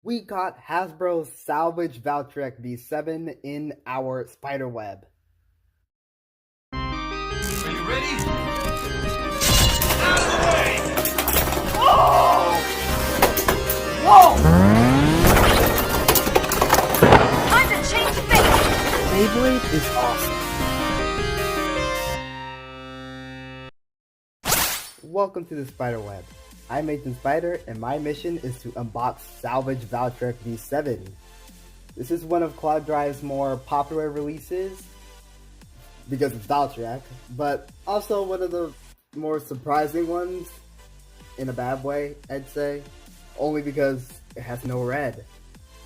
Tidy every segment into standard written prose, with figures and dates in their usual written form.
we got Hasbro's Salvage Valtryek V7 in our spider web. Are you ready? Out of the way! Oh! Whoa! Time to change fate! Beyblade is awesome. Welcome to the spider web. I'm Agent Spyder, and my mission is to unbox Salvage Valtryek V7. This is one of QuadDrive's more popular releases, because it's Valtryek, but also one of the more surprising ones, in a bad way, I'd say, only because it has no red.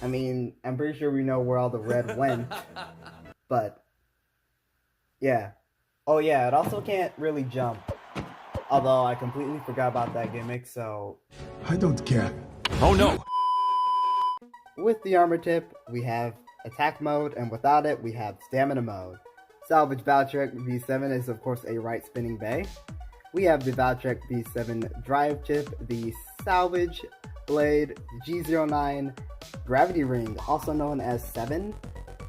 I mean, I'm pretty sure we know where all the red went, but, yeah. Oh yeah, it also can't really jump. Although I completely forgot about that gimmick, so... I don't care. Oh no! With the armor tip, we have attack mode, and without it, we have stamina mode. Salvage Valtryek V7 is of course a right spinning bay. We have the Valtryek V7 drive chip, the Salvage Blade G09 Gravity Ring, also known as 7,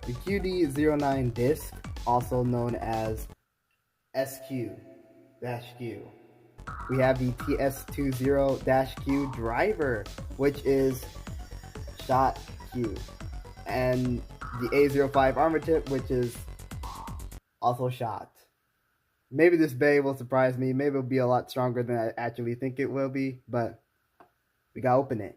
the QD09 disc, also known as SQ-Q. We have the TS20-Q driver, which is Shot Q, and the A05 armor tip, which is also shot. Maybe this bay will surprise me. Maybe it'll be a lot stronger than I actually think it will be, but we gotta open it.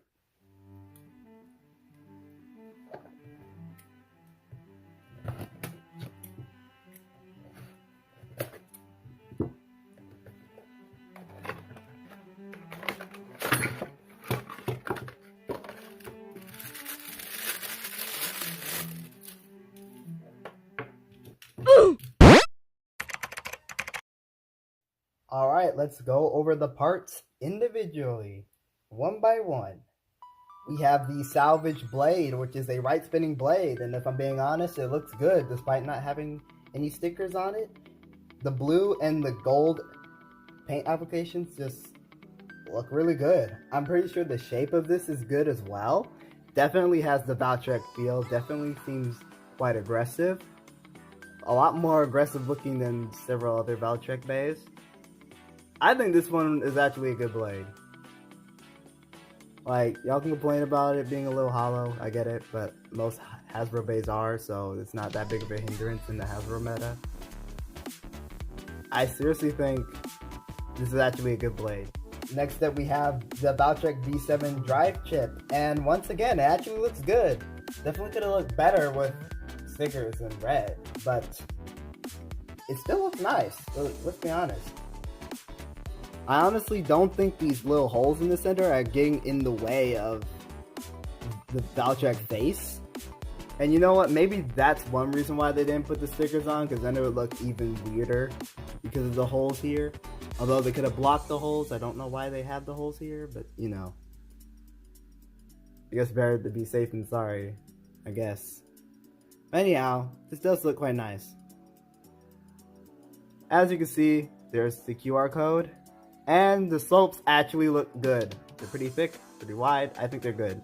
Alright, let's go over the parts individually, one by one. We have the Salvage Blade, which is a right spinning blade, and if I'm being honest, it looks good despite not having any stickers on it. The blue and the gold paint applications just look really good. I'm pretty sure the shape of this is good as well. Definitely has the Valtryek feel, definitely seems quite aggressive. A lot more aggressive looking than several other Valtryek bays. I think this one is actually a good blade. Like, y'all can complain about it being a little hollow, I get it, but most Hasbro bays are, so it's not that big of a hindrance in the Hasbro meta. I seriously think this is actually a good blade. Next up we have the Valtryek V7 drive chip, and once again, it actually looks good. Definitely could have looked better with stickers and red, but it still looks nice, let's be honest. I honestly don't think these little holes in the center are getting in the way of the Valtryek face. And you know what, maybe that's one reason why they didn't put the stickers on, because then it would look even weirder because of the holes here. Although they could have blocked the holes, I don't know why they had the holes here, but you know. I guess better to be safe than sorry, I guess. Anyhow, this does look quite nice. As you can see, there's the QR code. And the slopes actually look good. They're pretty thick, pretty wide. I think they're good.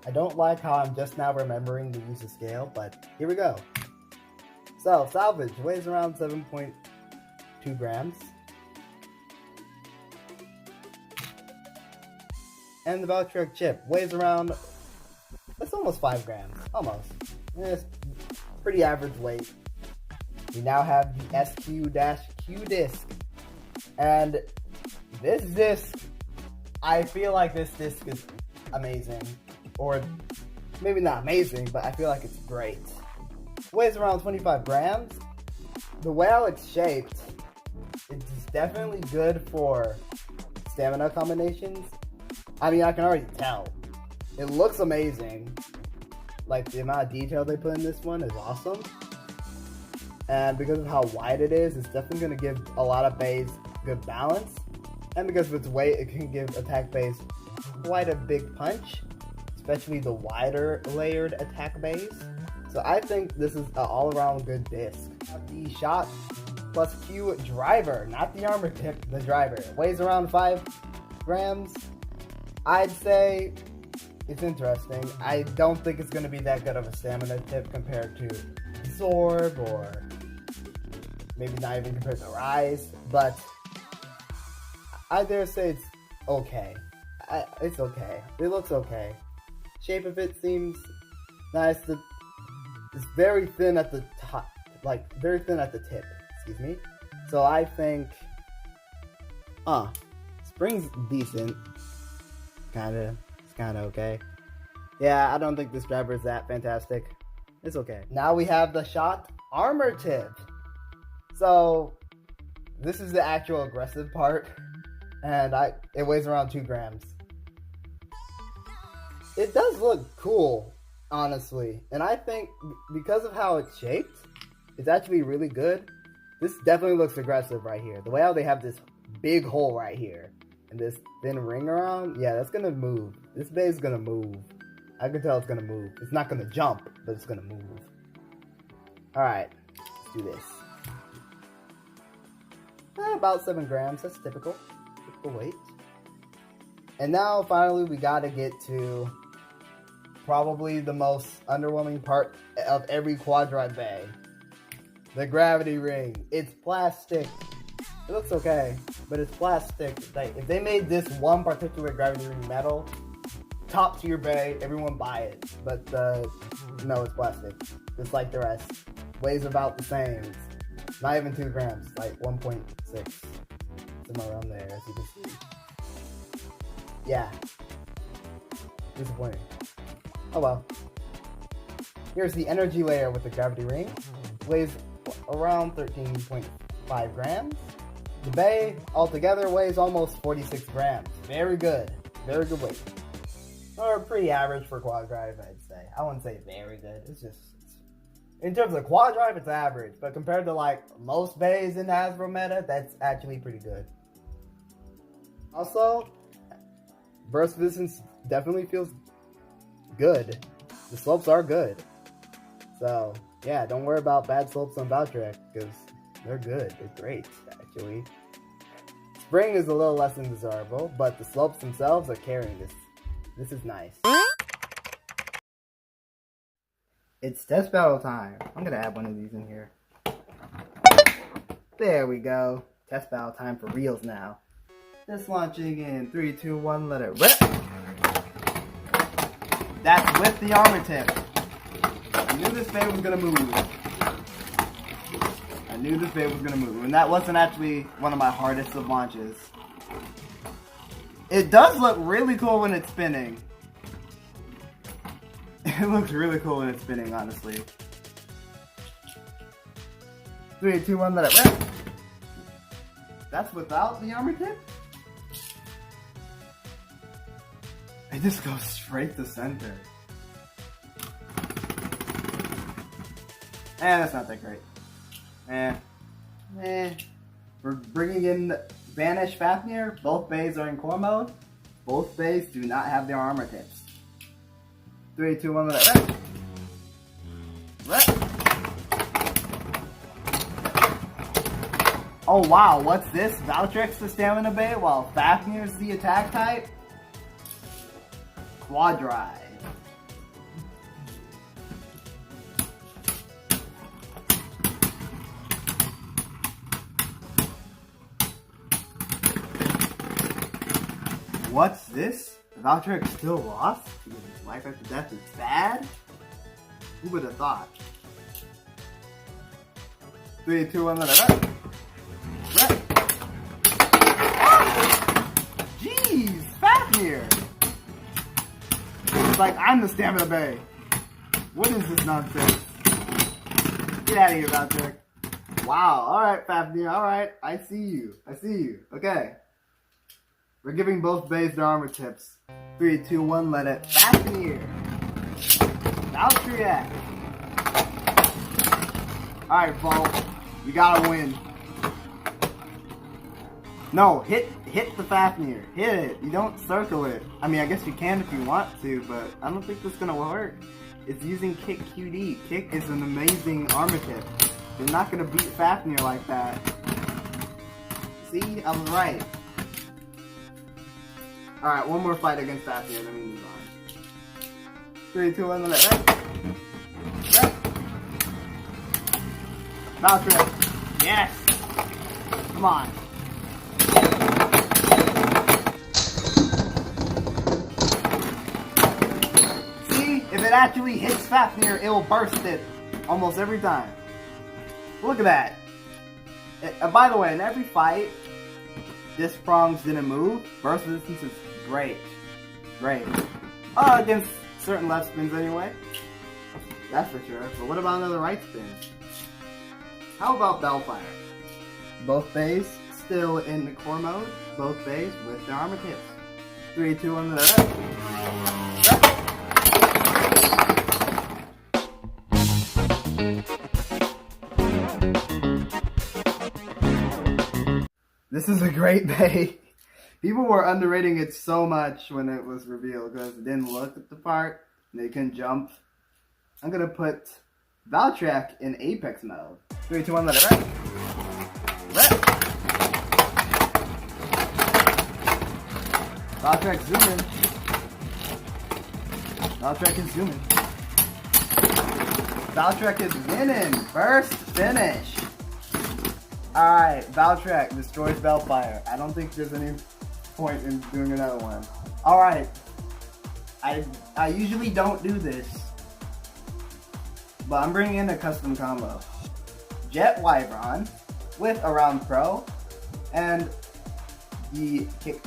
I don't like how I'm just now remembering to use the scale, but here we go. So, Salvage weighs around 7.2 grams. And the Valtryek chip weighs around, it's almost 5 grams. Almost. It's pretty average weight. We now have the SQ-Q disc. And this disc, I feel like this disc is amazing. Or maybe not amazing, but I feel like it's great. It weighs around 25 grams. The way how it's shaped, it's definitely good for stamina combinations. I mean, I can already tell. It looks amazing. Like, the amount of detail they put in this one is awesome. And because of how wide it is, it's definitely going to give a lot of bays good balance, and because of its weight, it can give attack bays quite a big punch, especially the wider layered attack bays. So I think this is an all-around good disc. The Shot plus Q driver, not the armor tip, the driver. It weighs around 5 grams. I'd say It's interesting. I don't think it's going to be that good of a stamina tip compared to Absorb, or maybe not even compared to Rise, but I dare say it's okay. It's okay. It looks okay. Shape of it seems nice. It's very thin at the top, like very thin at the tip. Excuse me. So I think, spring's decent. It's kinda okay. Yeah, I don't think this driver is that fantastic. It's okay. Now we have the shot armor tip. So this is the actual aggressive part, and it weighs around 2 grams. It does look cool, honestly, and I think because of how it's shaped, it's actually really good. This definitely looks aggressive right here. The way how they have this big hole right here and this thin ring around, yeah, that's gonna move. This bay is gonna move. I can tell it's gonna move. It's not gonna jump, but it's gonna move. Alright, let's do this. About 7 grams, that's typical weight. And now finally we gotta get to probably the most underwhelming part of every QuadDrive bay. The gravity ring. It's plastic. It looks okay, but it's plastic. Like, if they made this one particular gravity ring metal, top tier bay, everyone buy it. But no, it's plastic. Just like the rest. Weighs about the same. It's not even 2 grams, like 1.6. Somewhere around there, as you can see. Yeah. Disappointing. Oh well. Here's the energy layer with the gravity ring. Weighs around 13.5 grams. The bay altogether weighs almost 46 grams. Very good. Very good weight. Or pretty average for QuadDrive, I'd say. I wouldn't say very good. It's just, in terms of QuadDrive, it's average. But compared to like most bays in the Hasbro meta, that's actually pretty good. Also, burst resistance definitely feels good. The slopes are good. So, yeah, don't worry about bad slopes on Valtryek, because they're good. They're great, actually. Spring is a little less than desirable, but the slopes themselves are carrying this. This is nice. It's test battle time. I'm gonna add one of these in here. There we go. Test battle time for reals now. Just launching in 3, 2, 1, let it rip. That's with the armor tip. I knew this bay was gonna move. And that wasn't actually one of my hardest of launches. It does look really cool when it's spinning. It looks really cool when it's spinning, honestly. 3, 2, 1, let it rip. That's without the armor tip? It just goes straight to center. That's not that great. We're bringing in Vanish Fafnir. Both bays are in core mode. Both bays do not have their armor tips. 3, 2, 1, let it rip. Oh wow, what's this? Valtryk's the stamina bay while Fafnir's the attack type? QuadDrive. What's this? Valtryek still lost? Because his life after death is bad? Who would have thought? 3, 2, 1, let it rip. Jeez, Fafnir! It's like I'm the stamina bay. What is this nonsense? Get out of here, Valtryek. Wow, alright, Fafnir, alright. I see you. Okay. We're giving both bays their armor tips. 3, 2, 1, let it. Fafnir! Valtryek! Alright, Vault. You gotta win. No, hit the Fafnir. Hit it. You don't circle it. I mean, I guess you can if you want to, but I don't think this is gonna work. It's using Kick QD. Kick is an amazing armor tip. You're not gonna beat Fafnir like that. See? I was right. Alright, one more fight against Fafnir, then we move on. 3, 2, 1, let it. Right. Valtryek. Yes. Come on. See, if it actually hits Fafnir, it'll burst it almost every time. Look at that. By the way, in every fight, disc prongs didn't move. Burst resistance is great. Great. Against certain left spins anyway. That's for sure. But what about another right spin? How about Bellfire? Both bays still in the core mode. Both bays with their armor tips. 3, 2, 1, let it. This is a great bay. People were underrating it so much when it was revealed because it didn't look at the part and they couldn't jump. I'm gonna put Valtryek in Apex mode. 3, 2, 1, let it rip. Rip. Valtryek zoom in. Valtryek is zooming. Valtryek is winning. First finish. Alright, Valtryek destroys Bellfire. I don't think there's any point in doing another one. Alright. I usually don't do this. But I'm bringing in a custom combo. Jet Wyvern with a round throw and the kick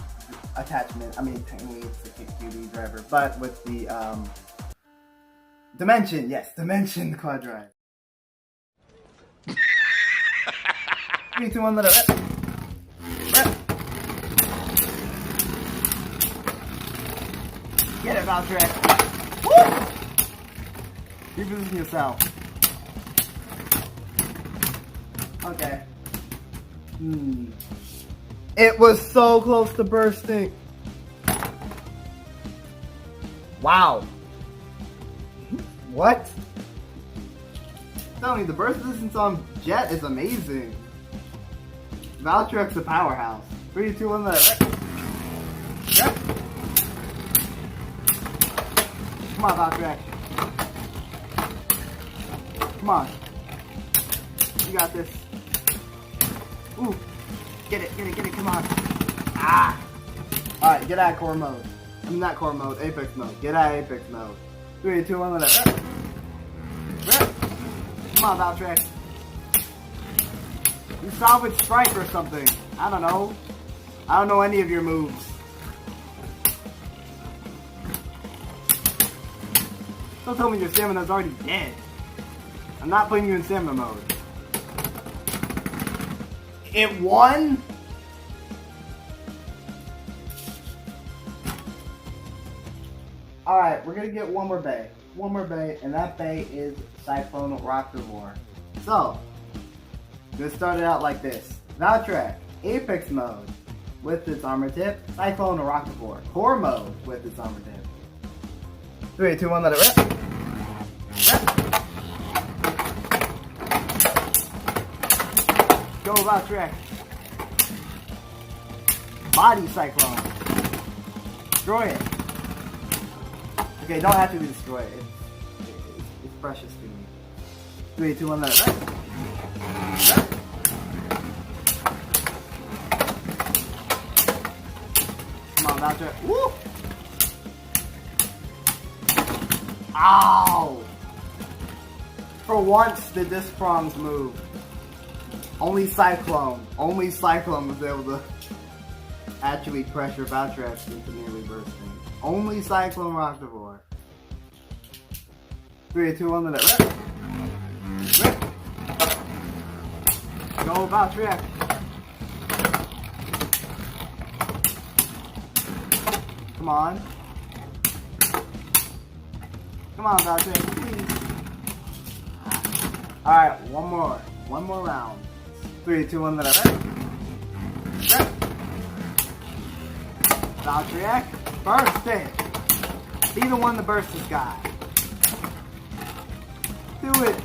attachment. I mean, technically it's the kick QD driver, but with the Dimension, yes, Dimension QuadDrive. 3, 2, 1, let it rip. Rip. Get it, Valtryek. Woo! Reposition yourself. Okay. It was so close to bursting. Wow. What? Tell me, the burst resistance on Jet is amazing. Valtryek's a powerhouse. 3, 2, 1, let it rip. Yep. Come on, Valtryek. Come on. You got this. Ooh. Get it, come on. Ah! Alright, get out of core mode. I mean, not core mode, Apex mode. Get out of Apex mode. 3, 2, 1, let it rip. Rip. Come on, Valtryek. You salvage strike or something. I don't know. I don't know any of your moves. Don't tell me your stamina's already dead. I'm not putting you in stamina mode. It won? Alright, we're gonna get one more bay. One more bay, and that bay is Cyclone Rockivore. So, let's start it out like this. Valtryek, Apex mode with its armor tip. Cyclone Rockivore, core mode with its armor tip. 3, 2, 1, let it rip. Rip. Go Valtryek. Body Cyclone. Destroy it. Okay, don't have to destroy it. It's precious to me. 3, 2, 1, let it rip. Rip. Come on, Valtryek. Woo! Ow! For once, the disc prongs move. Only Cyclone was able to actually pressure Valtryek into nearly bursting. Only Cyclone Rockivore. 3, 2, 1, let it rip. Rip. Go Valtryek. Come on. Come on, Valtryek, please. Alright, one more round. 3, 2, 1, let it rip. Rip. Valtryek, burst it. Be the one to burst this guy. Do it.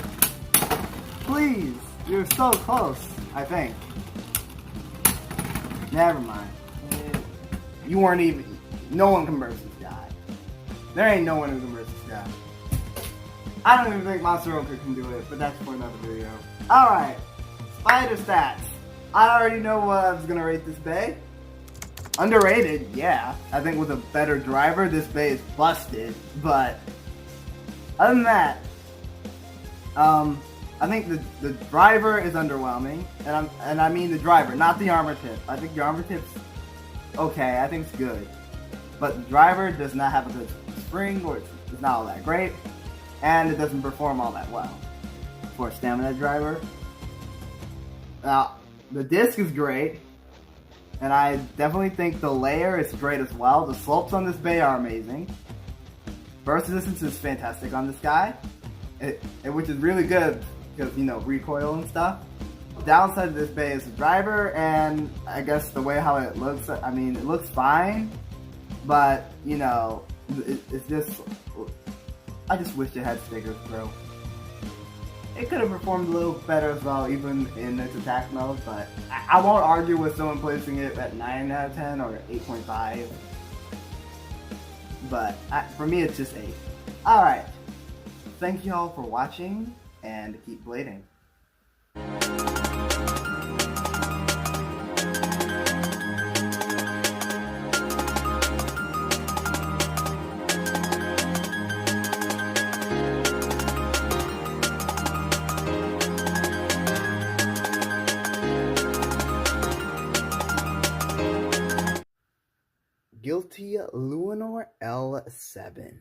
Please. You're so close, I think. Never mind. You weren't even... No one can burst this guy. There ain't no one who can versus this guy. I don't even think Monster Roker can do it, but that's for another video. Alright, Spyder stats. I already know what I was gonna rate this bay. Underrated, yeah. I think with a better driver, this bay is busted, but other than that, I think the driver is underwhelming, and I mean the driver, not the armor tip. I think the armor tip's okay, I think it's good, but the driver does not have a good spring, or it's not all that great, and it doesn't perform all that well for a stamina driver. Now, the disc is great, and I definitely think the layer is great as well. The slopes on this bay are amazing. Burst resistance is fantastic on this guy, which is really good because, you know, recoil and stuff. The downside of this bay is the driver, and I guess the way how it looks. I mean, it looks fine, but, you know, it's just, I just wish it had stickers, bro. It could have performed a little better as well, even in its attack mode, but I won't argue with someone placing it at 9 out of 10 or 8.5. But for me, it's just 8. Alright. Thank you all for watching, and keep blading. Guilty Luinor L7.